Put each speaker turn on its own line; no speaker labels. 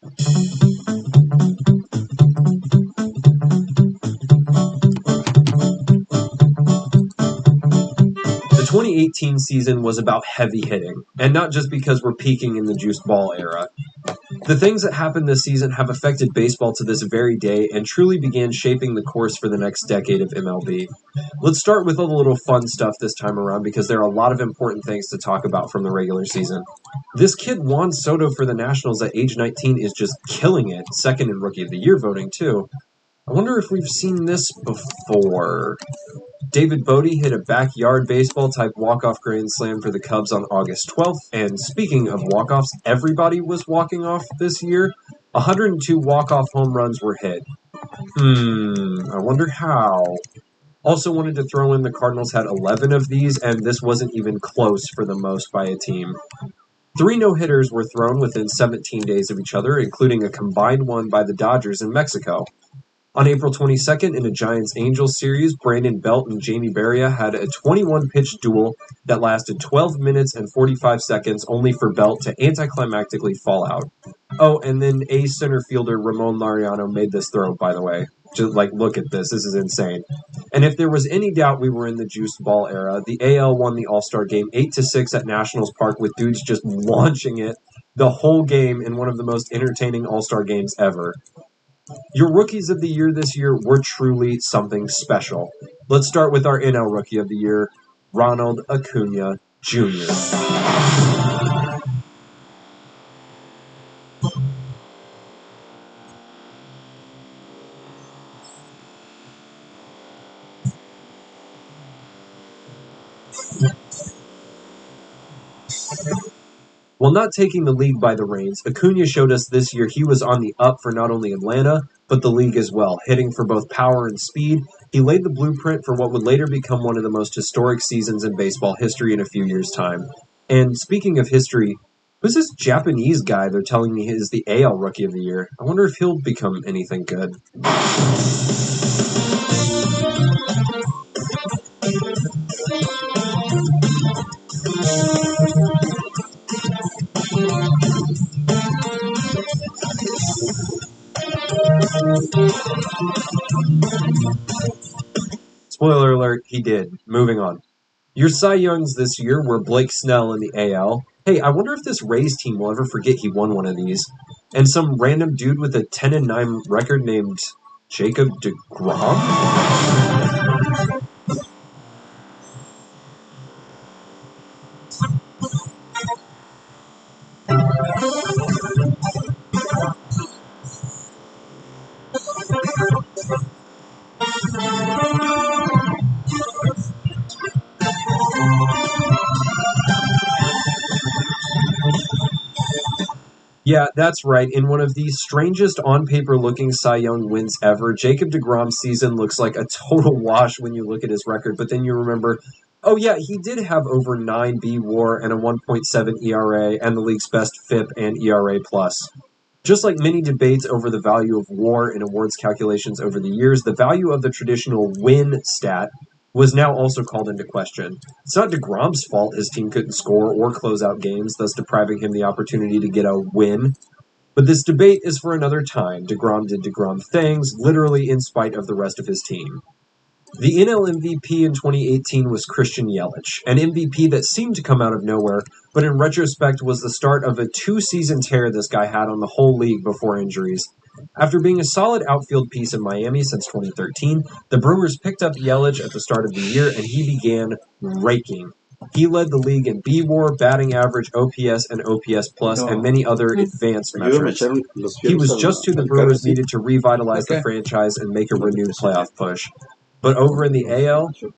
The 2018 season was about heavy hitting, and not just because we're peaking in the juiced ball era. The things that happened this season have affected baseball to this very day and truly began shaping the course for the next decade of MLB. Let's start with a little fun stuff this time around because there are a lot of important things to talk about from the regular season. This kid Juan Soto for the Nationals at age 19 is just killing it, second in Rookie of the Year voting too. I wonder if we've seen this before. David Bodie hit a backyard baseball-type walk-off grand slam for the Cubs on August 12th, and speaking of walk-offs, everybody was walking off this year. 102 walk-off home runs were hit. I wonder how. Also wanted to throw in the Cardinals had 11 of these, and this wasn't even close for the most by a team. 3 no-hitters were thrown within 17 days of each other, including a combined one by the Dodgers in Mexico. On April 22nd, in a Giants-Angels series, Brandon Belt and Jamie Barria had a 21-pitch duel that lasted 12 minutes and 45 seconds, only for Belt to anticlimactically fall out. Oh, and then ace center fielder Ramon Laureano made this throw, by the way. Just, look at this. This is insane. And if there was any doubt we were in the juiced ball era, the AL won the All-Star Game 8-6 at Nationals Park with dudes just launching it the whole game in one of the most entertaining All-Star games ever. Your Rookies of the Year this year were truly something special. Let's start with our NL Rookie of the Year, Ronald Acuna Jr. While not taking the league by the reins, Acuna showed us this year he was on the up for not only Atlanta, but the league as well, hitting for both power and speed. He laid the blueprint for what would later become one of the most historic seasons in baseball history in a few years' time. And speaking of history, who's this Japanese guy they're telling me is the AL Rookie of the Year? I wonder if he'll become anything good. Spoiler alert, he did. Moving on. Your Cy Youngs this year were Blake Snell in the AL. Hey, I wonder if this Rays team will ever forget he won one of these. And some random dude with a 10-9 record named Jacob deGrom? Yeah, that's right. In one of the strangest on-paper looking Cy Young wins ever, Jacob deGrom's season looks like a total wash when you look at his record, but then you remember, oh yeah, he did have over 9 B WAR and a 1.7 ERA and the league's best FIP and ERA+. Just like many debates over the value of WAR in awards calculations over the years, the value of the traditional win stat was now also called into question. It's not deGrom's fault his team couldn't score or close out games, thus depriving him the opportunity to get a win. But this debate is for another time. deGrom did deGrom things, literally in spite of the rest of his team. The NL MVP in 2018 was Christian Yelich, an MVP that seemed to come out of nowhere, but in retrospect was the start of a 2-season tear this guy had on the whole league before injuries. After being a solid outfield piece in Miami since 2013, the Brewers picked up Yelich at the start of the year, and he began raking. He led the league in B-WAR, batting average, OPS, and OPS+, and many other advanced metrics. He was just who the Brewers needed to revitalize the franchise and make a renewed playoff push. But over in the AL,